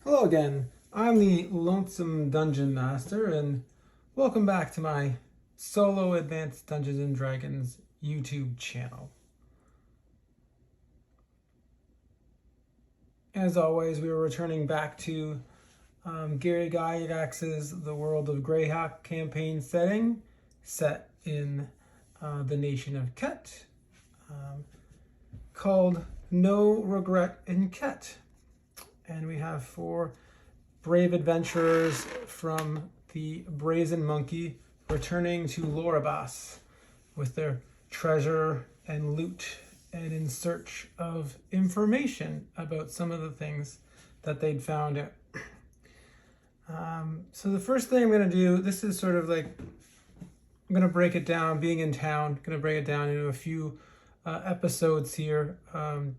Hello again, I'm the Lonesome Dungeon Master, and welcome back to my solo Advanced Dungeons and Dragons YouTube channel. As always, we are returning back to Gygax's The World of Greyhawk campaign setting, set in the nation of Ket, called No Regret in Ket. And we have 4 brave adventurers from the Brazen Monkey returning to Lorabas with their treasure and loot and in search of information about some of the things that they'd found out. So the first thing I'm going to do, this is sort of like, I'm going to break it down, being in town, going to break it down into a few episodes here,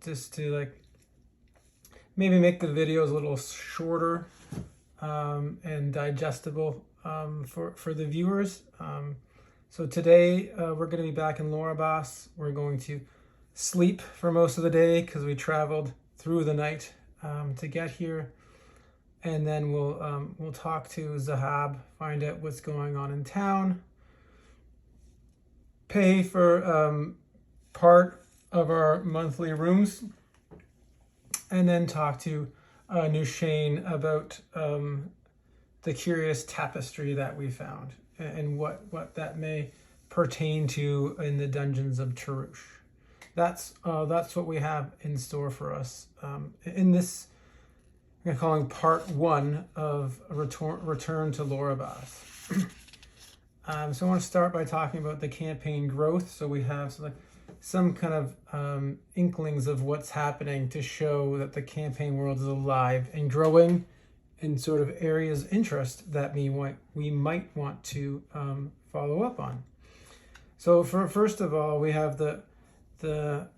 just to like maybe make the videos a little shorter and digestible for the viewers. So today we're going to be back in Lorabas. We're going to sleep for most of the day because we traveled through the night to get here, and then we'll talk to Zahab, find out what's going on in town, pay for part of our monthly rooms, and then talk to Nushain about the curious tapestry that we found and what that may pertain to in the dungeons of Taroosh. That's what we have in store for us in this. I'm calling part 1 of Return to Lorabas. So I want to start by talking about the campaign growth. So we have some kind of inklings of what's happening to show that the campaign world is alive and growing in sort of areas of interest that we might want to follow up on. So first of all, we have the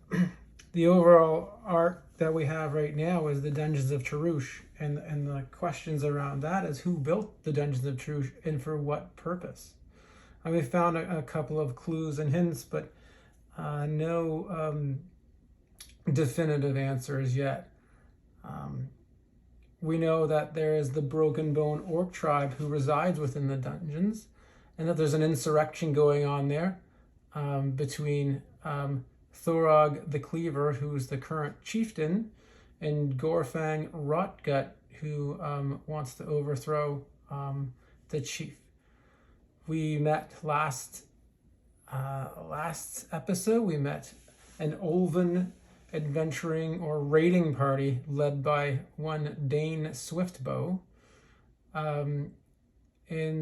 overall arc that we have right now is the Dungeons of Taroosh, and the questions around that is who built the Dungeons of Taroosh and for what purpose. And we found a couple of clues and hints, but no definitive answers yet. We know that there is the Broken Bone Orc tribe who resides within the dungeons, and that there's an insurrection going on there between Thorog the Cleaver, who's the current chieftain, and Gorfang Rotgut, who wants to overthrow the chief. We met last episode, we met an Olven adventuring or raiding party led by one Dane Swiftbow. And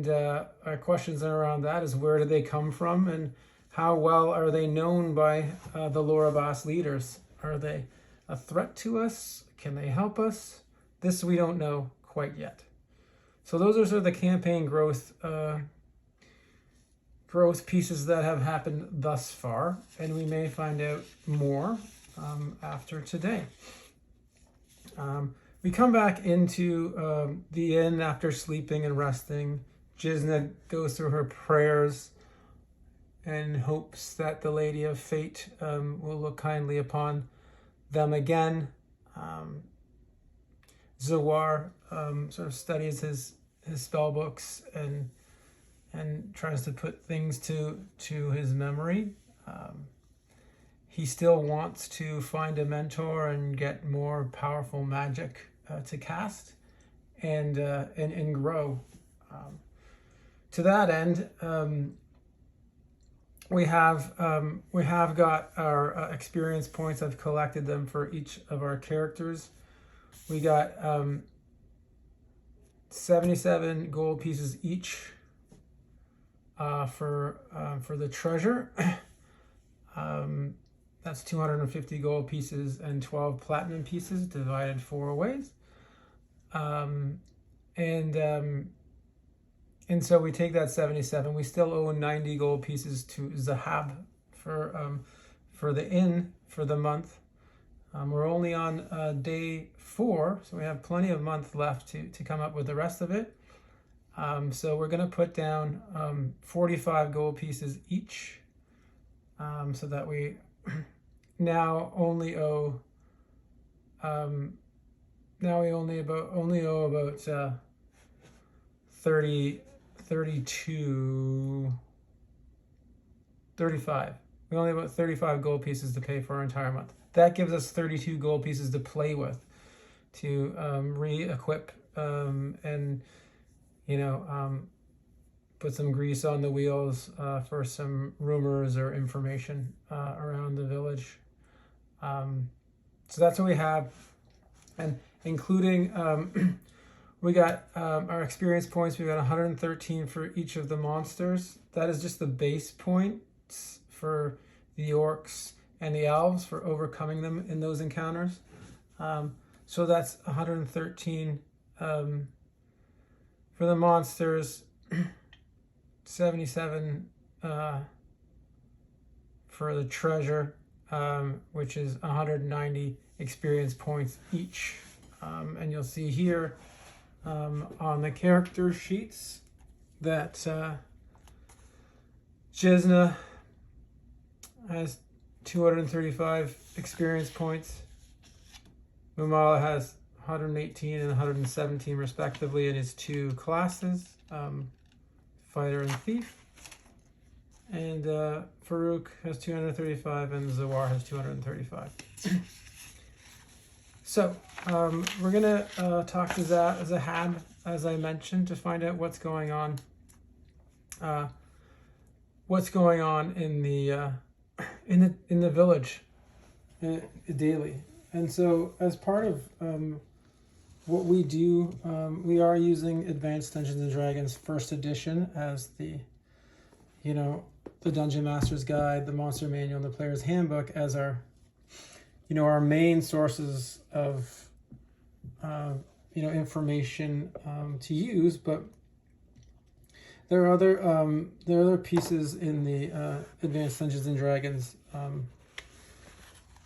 our questions around that is, where do they come from and how well are they known by the Lorabas leaders? Are they a threat to us? Can they help us? This we don't know quite yet. So those are sort of the campaign growth pieces that have happened thus far, and we may find out more after today. We come back into the inn after sleeping and resting. Jizna goes through her prayers and hopes that the Lady of Fate will look kindly upon them again. Zawar sort of studies his spell books and tries to put things to his memory. He still wants to find a mentor and get more powerful magic to cast and grow. To that end, we have got our experience points. I've collected them for each of our characters. We got 77 gold pieces each for the treasure. That's 250 gold pieces and 12 platinum pieces divided 4 ways. And so we take that 77. We still owe 90 gold pieces to Zahab for the inn for the month. We're only on day 4, so we have plenty of month left to come up with the rest of it. So we're going to put down 45 gold pieces each, so that we now only owe now we only owe about 35. We only have about 35 gold pieces to pay for our entire month. That gives us 32 gold pieces to play with, to re-equip and, you know, put some grease on the wheels for some rumors or information around the village. So that's what we have, and including we got our experience points. We got 113 for each of the monsters. That is just the base points for the orcs and the elves for overcoming them in those encounters. So that's 113 for the monsters, 77 for the treasure, which is 190 experience points each. And you'll see here on the character sheets that Jizna has 235 experience points. Mumala has 118 and 117 respectively in his two classes, fighter and thief. And Farouk has 235 and Zawar has 235. So we're gonna talk to Zahab, as I mentioned, to find out what's going on. In the village daily. And so as part of what we do, we are using Advanced Dungeons and Dragons First Edition as the Dungeon Master's Guide, the Monster Manual, and the Player's Handbook as our main sources of information to use. But there are other pieces in the Advanced Dungeons and Dragons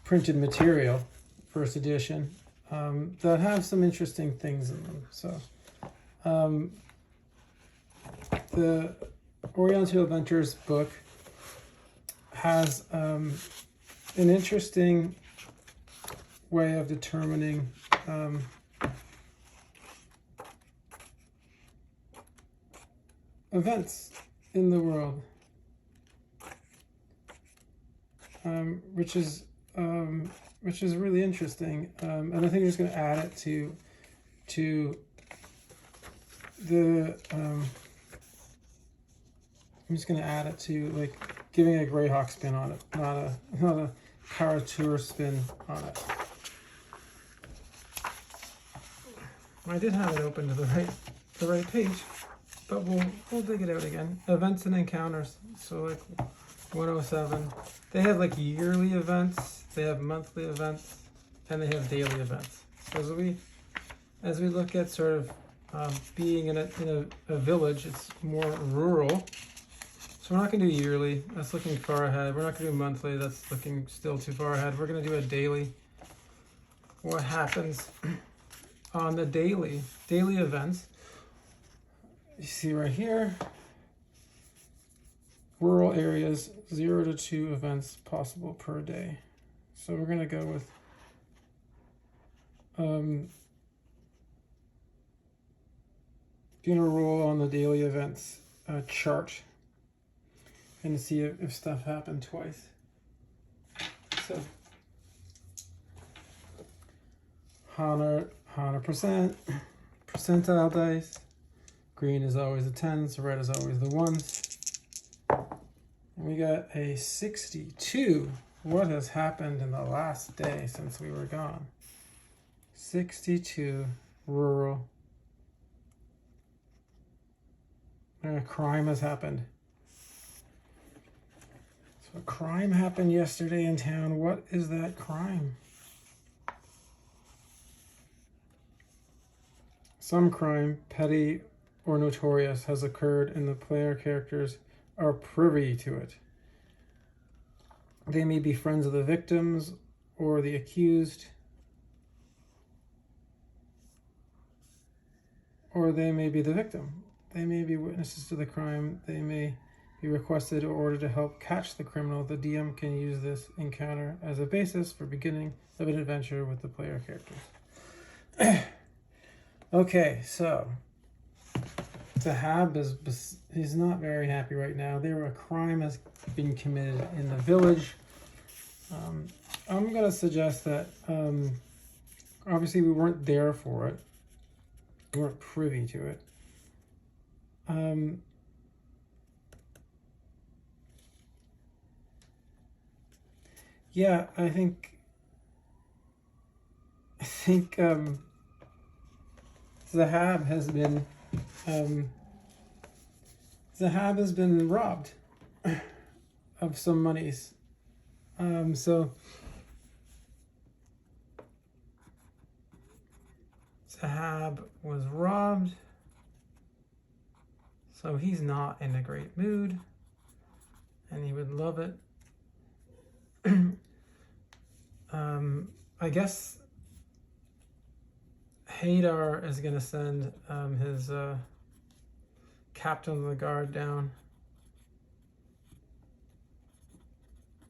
printed material, First Edition, that have some interesting things in them. So the Oriental Adventures book has an interesting way of determining events in the world, which is really interesting, and I think I'm just going to add it to the. I'm just going to add it to like giving a Greyhawk spin on it, not a Taroosh spin on it. I did have it open to the right page, but we'll dig it out again. Events and encounters. So like 107. They have like yearly events, they have monthly events, and they have daily events. So as we look at sort of being in a village, it's more rural. So we're not going to do yearly. That's looking far ahead. We're not going to do monthly. That's looking still too far ahead. We're going to do a daily. What happens on the daily events? You see right here, rural areas, 0 to 2 events possible per day. So we're going to go with going to roll on the daily events chart and see if stuff happened twice. So 100%, percentile dice. Green is always the 10s, red is always the 1s. And we got a 62. What has happened in the last day since we were gone? 62 rural. A crime has happened. So a crime happened yesterday in town. What is that crime? Some crime, petty or notorious, has occurred and the player characters are privy to it. They may be friends of the victims or the accused, or they may be the victim. They may be witnesses to the crime. They may be requested or ordered to help catch the criminal. The DM can use this encounter as a basis for beginning of an adventure with the player characters. Okay, so Zahab he's not very happy right now. A crime has been committed in the village. I'm gonna suggest that obviously we weren't there for it. We weren't privy to it. Yeah, I think Zahab has been robbed of some monies. So Zahab was robbed. So he's not in a great mood, and he would love it. I guess Hadar is going to send his captain of the guard down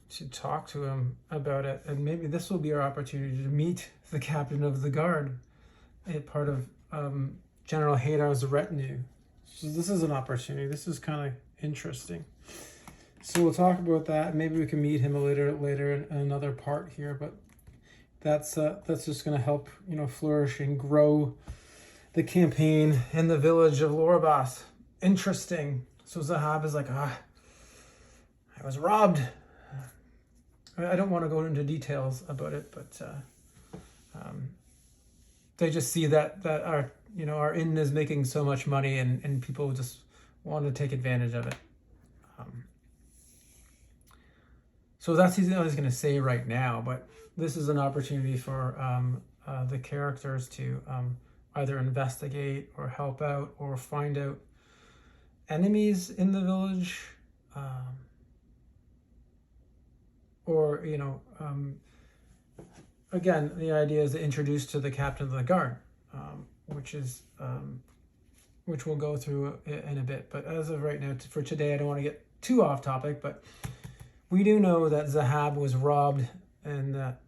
to talk to him about it, and maybe this will be our opportunity to meet the captain of the guard, a part of General Hadar's retinue. So this is an opportunity. This is kind of interesting. So we'll talk about that. Maybe we can meet him later in another part here, but that's just going to help, flourish and grow the campaign in the village of Lorabas. Interesting. So Zahab is like, I was robbed. I don't want to go into details about it, but they just see that our inn is making so much money, and people just want to take advantage of it. So that's what I was going to say right now, but this is an opportunity for the characters to either investigate or help out or find out enemies in the village, or again, the idea is to introduce to the captain of the guard, which we'll go through in a bit. But as of right now, for today, I don't want to get too off topic, but we do know that Zahab was robbed, and that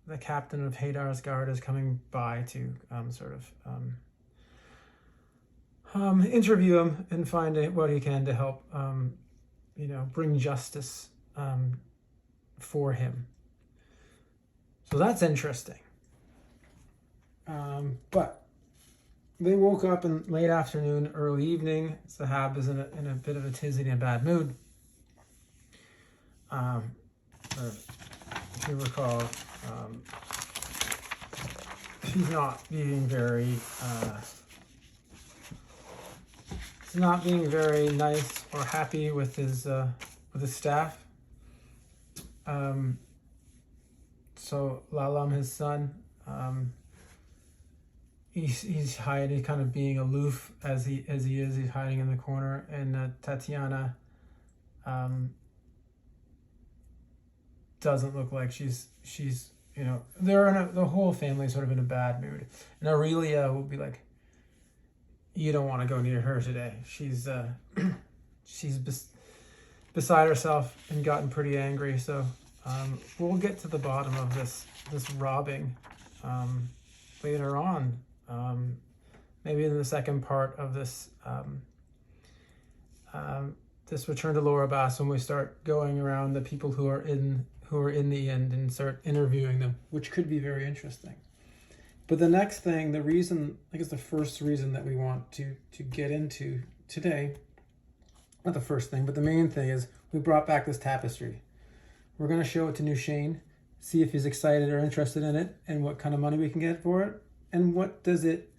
the captain of Hadar's guard is coming by to interview him and find out what he can to help, bring justice for him. So that's interesting. But they woke up in late afternoon, early evening. Zahab is in a bit of a tizzy and a bad mood. If you recall, he's not being very nice or happy with his staff. So Lalam, his son, he's hiding, kind of being aloof as he is. He's hiding in the corner, and Tatiana doesn't look like she's the whole family sort of in a bad mood. And Aurelia will be like, you don't want to go near her today. She's beside herself and gotten pretty angry. So we'll get to the bottom of this robbing later on. Maybe in the second part of this this return to Lorabas, when we start going around the people who are in the inn and start interviewing them, which could be very interesting. But the next thing, the first reason that we want to get into today, not the first thing, but the main thing is we brought back this tapestry. We're going to show it to Nushain, see if he's excited or interested in it, and what kind of money we can get for it, and what does it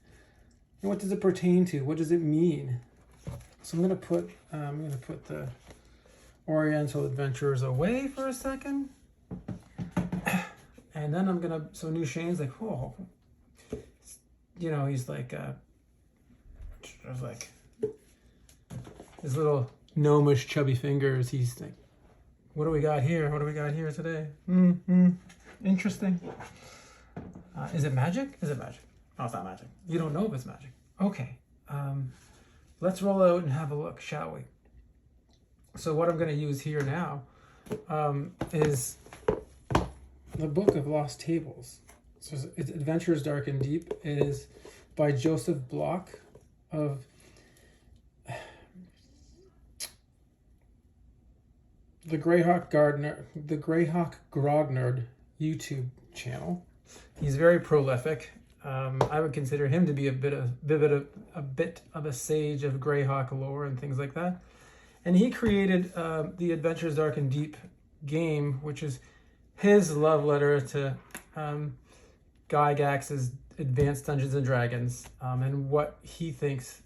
pertain to? What does it mean? So I'm going to put the Oriental Adventurers away for a second, and then so Nushain's like, whoa, he's like, sort of like his little gnomish chubby fingers. He's like, what do we got here? What do we got here today? Interesting. Is it magic? Is it magic? No, it's not magic. You don't know if it's magic. Okay. Let's roll out and have a look, shall we? So what I'm going to use here now is the Book of Lost Tables. So it's Adventures Dark and Deep. It is by Joseph Block of the Greyhawk Grognard YouTube channel. He's very prolific. I would consider him to be a bit of a sage of Greyhawk lore and things like that. And he created the Adventures Dark and Deep game, which is his love letter to Gygax's Advanced Dungeons and Dragons, and what he thinks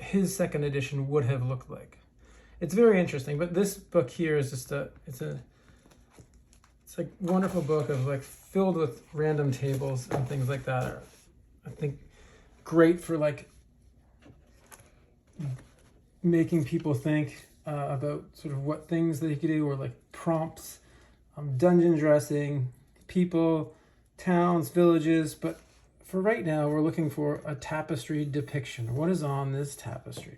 his second edition would have looked like. It's very interesting, but this book here is just it's a wonderful book of like filled with random tables and things like that. Are, I think, great for like making people think about sort of what things they could do, or like prompts, dungeon dressing, people, towns, villages. But for right now, we're looking for a tapestry depiction. What is on this tapestry?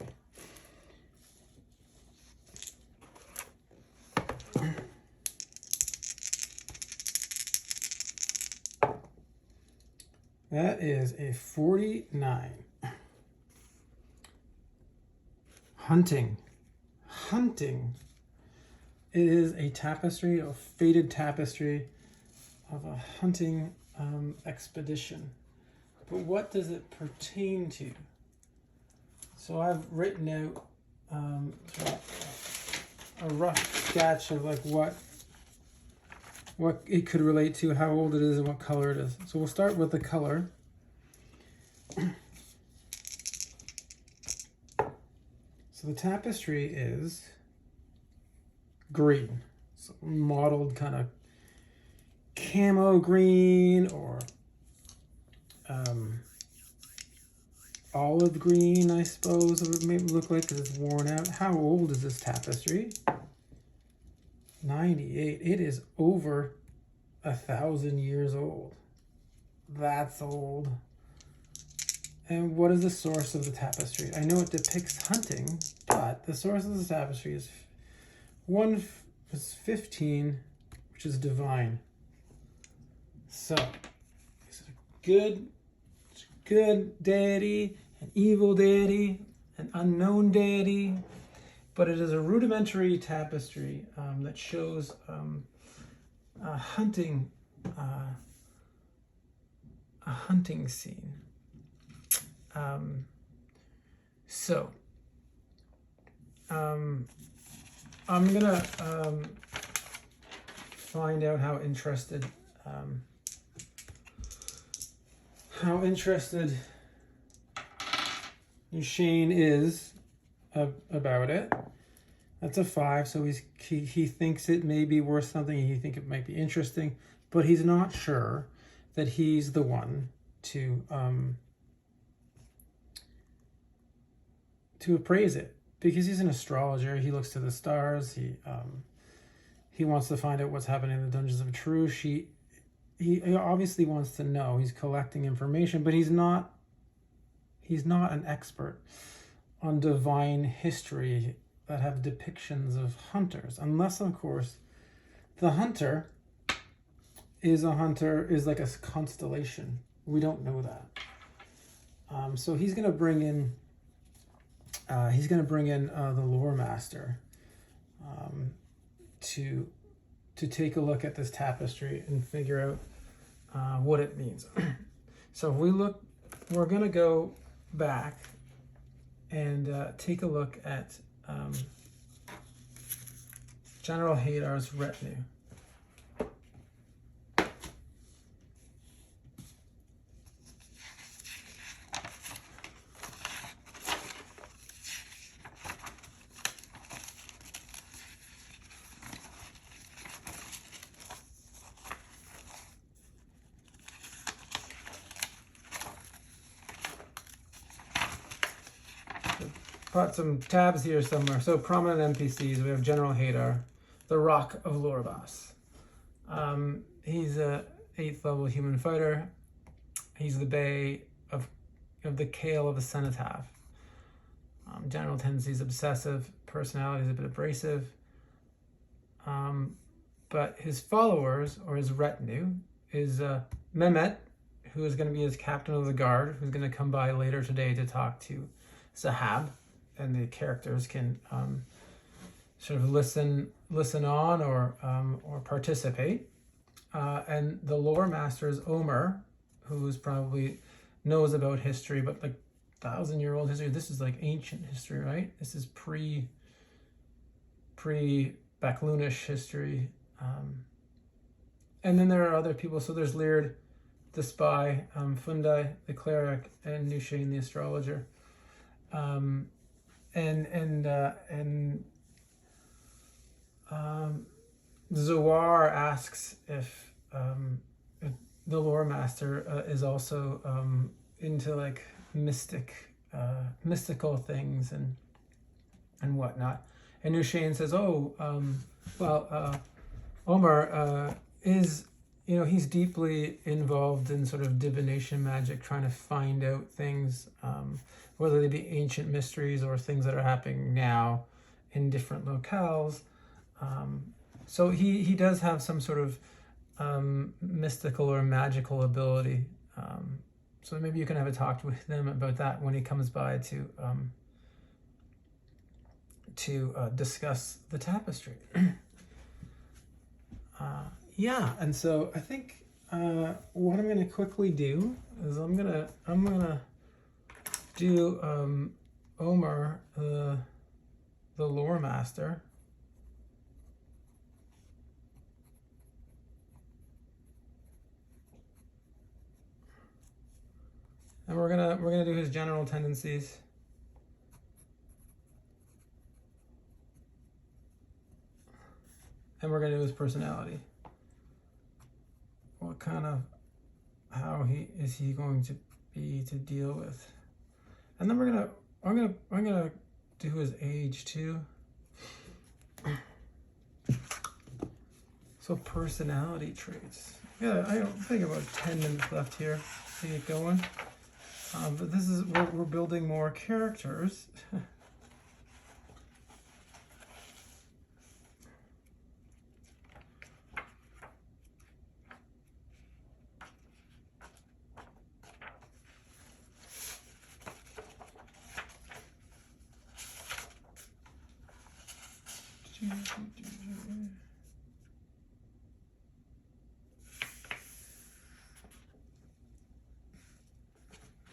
That is a 49. Hunting. It is a tapestry, a faded tapestry of a hunting expedition. But what does it pertain to? So I've written out a rough sketch of like what it could relate to, how old it is, and what color it is. So we'll start with the color. So the tapestry is green. So mottled kind of camo green, or olive green, I suppose it would maybe look like, because it's worn out. How old is this tapestry? 98. It is over 1,000 years old. That's old. And what is the source of the tapestry? I know it depicts hunting, but the source of the tapestry is 15, which is divine. So it's a good deity, an evil deity, an unknown deity. But it is a rudimentary tapestry that shows a hunting scene. I'm gonna find out how interested Nushain is about it. That's a 5, so he thinks it may be worth something. He thinks it might be interesting, but he's not sure that he's the one to appraise it, because he's an astrologer. He looks to the stars. He wants to find out what's happening in the dungeons of Taroosh. He obviously wants to know. He's collecting information, but he's not an expert on divine history that have depictions of hunters, unless of course the hunter is like a constellation. We don't know that. So he's going to bring in the lore master to take a look at this tapestry and figure out what it means. So if we're going to go back and take a look at General Hadar's retinue. Put some tabs here somewhere. So prominent NPCs, we have General Hadar, the Rock of Lorabas. He's a 8th level human fighter. He's the Bay of the Kale of the Cenotaph. General tendencies, obsessive, personality is a bit abrasive. But his followers, or his retinue, is Mehmet, who is going to be his captain of the guard, who's going to come by later today to talk to Zahab, and the characters can sort of listen on or participate. And the lore master is Omer, who's probably knows about history, but like 1,000-year-old history. This is like ancient history, right? This is pre Backloonish history. And then there are other people. So there's Laird, the spy, Fundai, the cleric, and Nushain, the astrologer. Zoar asks if the lore master is also into like mystical things and whatnot. And Nushain says, Omer is, he's deeply involved in sort of divination magic, trying to find out things, whether they be ancient mysteries or things that are happening now in different locales. So he does have some sort of mystical or magical ability. So maybe you can have a talk with them about that when he comes by to discuss the tapestry. And so I think what I'm going to quickly do is I'm gonna do Omer, the lore master. And we're gonna do his general tendencies. And we're gonna do his personality. What kind of, how is he going to be to deal with? And then I'm gonna do his age too. So personality traits. Yeah, I think about 10 minutes left here to get going. But this is, we're building more characters.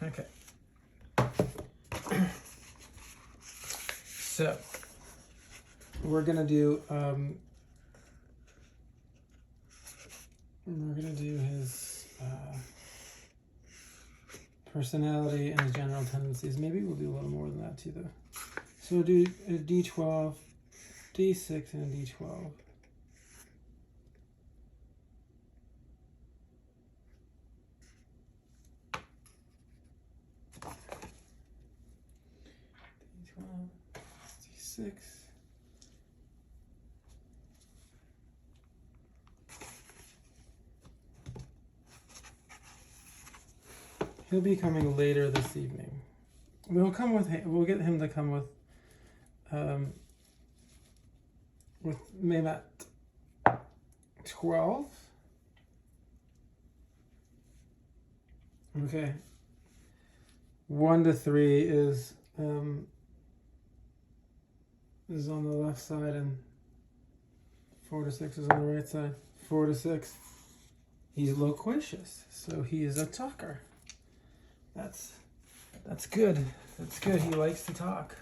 Okay. So we're gonna do his personality and his general tendencies. Maybe we'll do a little more than that too, though. So we'll do a D12, D6, and a D12. D6. He'll be coming later this evening. We'll get him to come with maybe at 12. Okay. 1 to 3 is on the left side, and 4 to 6 is on the right side. 4 to 6, he's loquacious, so he is a talker. That's good. That's good. He likes to talk.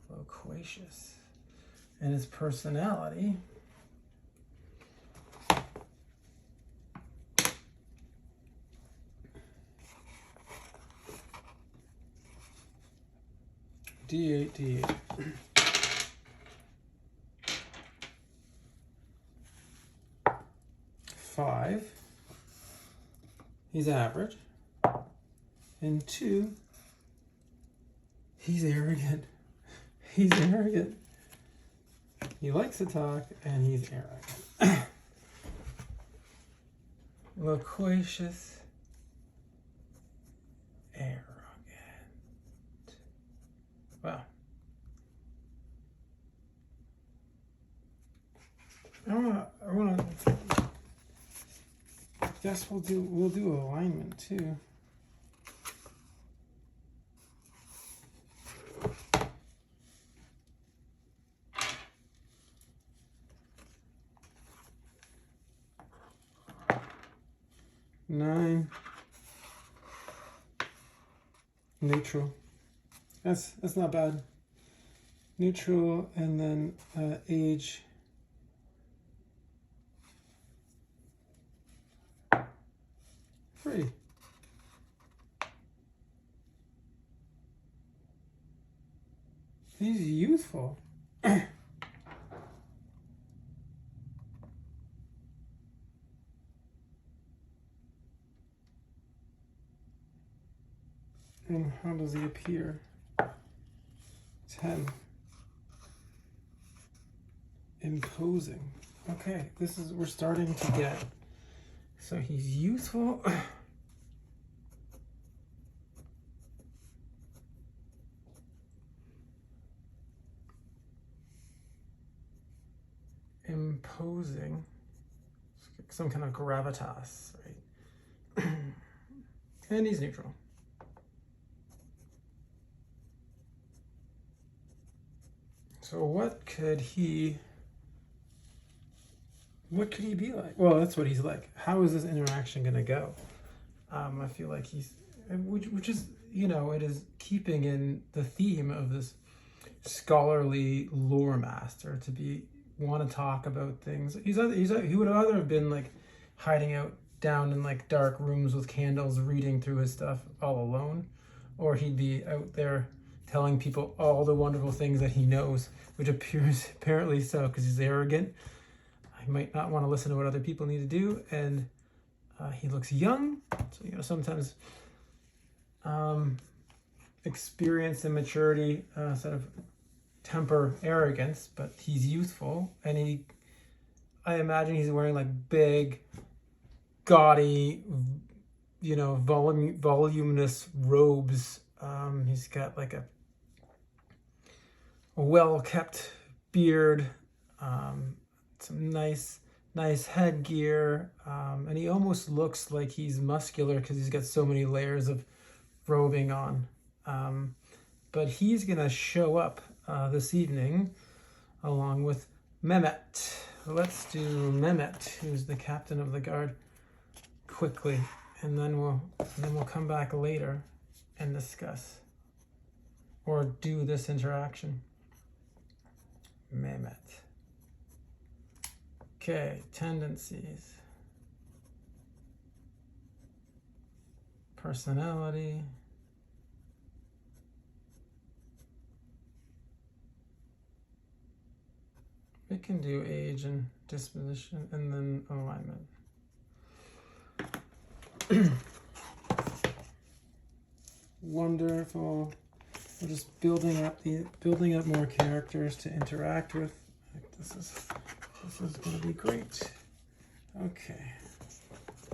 Loquacious. And his personality. D8, D8. Five. He's average. And 2. He's arrogant. He's arrogant. He likes to talk, and he's arrogant. Loquacious. Arrogant. Wow. I wanna. I guess we'll do alignment too. Nine. Neutral. That's not bad. Neutral, and then age. Free. He's youthful. And how does he appear? 10. Imposing. Okay, we're starting to get. So he's youthful. Imposing. Some kind of gravitas, right? And he's neutral. So what could he be like? Well, that's what he's like. How is this interaction going to go? I feel like which is, it is keeping in the theme of this scholarly lore master to want to talk about things. He would either have been like hiding out down in like dark rooms with candles, reading through his stuff all alone, or he'd be out there telling people all the wonderful things that he knows, which appears apparently so because he's arrogant. He might not want to listen to what other people need to do, and he looks young. So sometimes experience and maturity sort of temper arrogance, but he's youthful, and I imagine he's wearing like big, gaudy, voluminous robes. He's got like a well-kept beard, some nice headgear, and he almost looks like he's muscular because he's got so many layers of robing on. But he's gonna show up this evening along with Mehmet. Let's do Mehmet, who's the captain of the guard, quickly, and then we'll come back later and discuss or do this interaction. Mehmet. Okay, tendencies. Personality. We can do age and disposition and then alignment. Wonderful. We're just building up more characters to interact with. This is going to be great. Okay.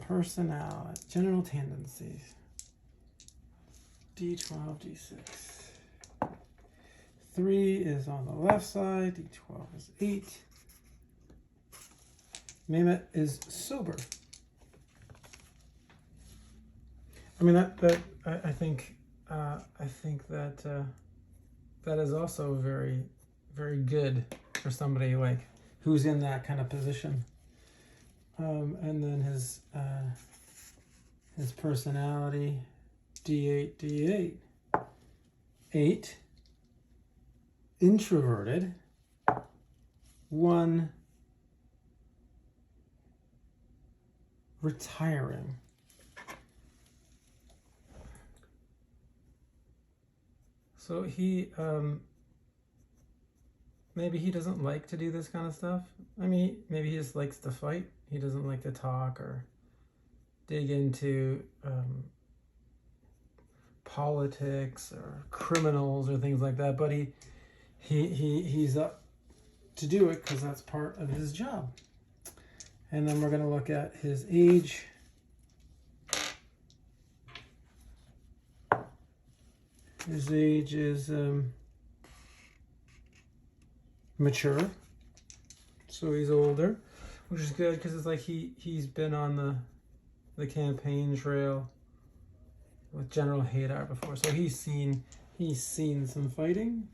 Personality, general tendencies. D12, D6. 3 is on the left side. D12 is 8. Mehmet is sober. I mean I think that that is also very, very good for somebody like who's in that kind of position. And then his personality, D8, D8. 8, introverted. 1, retiring. So he, maybe he doesn't like to do this kind of stuff. I mean, maybe he just likes to fight. He doesn't like to talk or dig into politics or criminals or things like that. But he's up to do it because that's part of his job. And then we're going to look at his age. His age is mature, So he's older, which is good because it's like he's been on the campaign trail with General Hadar before, so he's seen some fighting,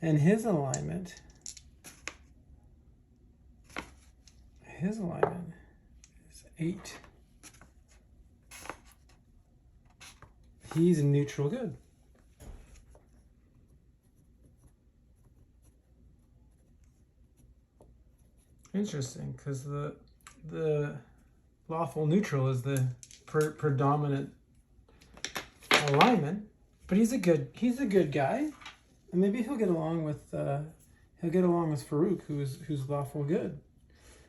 and his alignment is 8. He's a neutral good. Interesting, because the lawful neutral is the predominant alignment, but he's a good guy, and maybe he'll get along with Farouk, who's lawful good.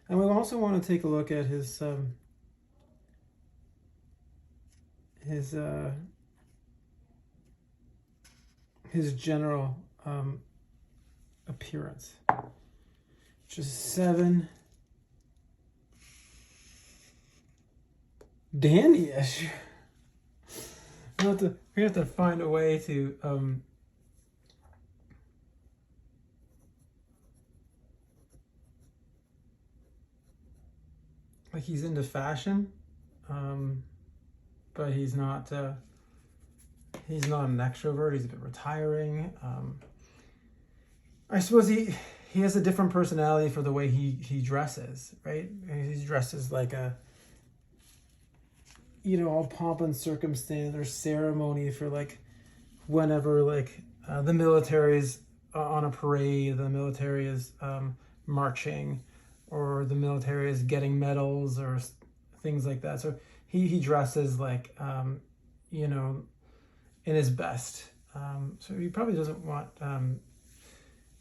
And we also want to take a look at his general appearance, which is 7. Dandy-ish. We have to find a way to like, he's into fashion, but he's not an extrovert. He's a bit retiring. I suppose he has a different personality for the way he dresses, right? He dresses like a, all pomp and circumstance or ceremony for like whenever the military is on a parade, the military is marching, or the military is getting medals or things like that. So he dresses like, in his best. So he probably doesn't want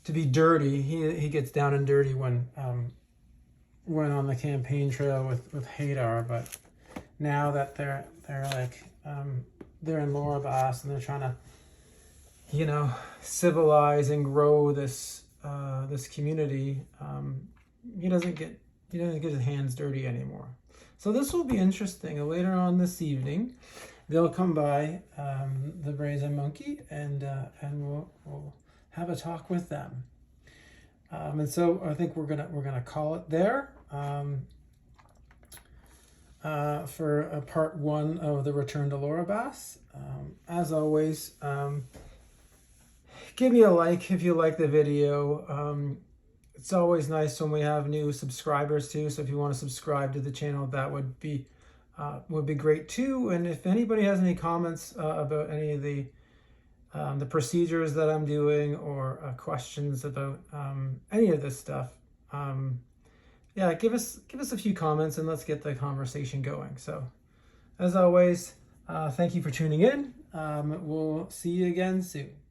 to be dirty. He gets down and dirty when on the campaign trail with Hadar, but now that they're in Lorabas and they're trying to, civilize and grow this community, he doesn't get his hands dirty anymore. So this will be interesting. Later on this evening, they'll come by the Brazen Monkey, and we'll have a talk with them. And so I think we're gonna call it there for part 1 of the Return to Lorabas. As always, give me a like if you like the video. It's always nice when we have new subscribers too. So if you want to subscribe to the channel, that would be great too. And if anybody has any comments about any of the procedures that I'm doing, or questions about any of this stuff, yeah, give us a few comments and let's get the conversation going. So as always, thank you for tuning in. We'll see you again soon.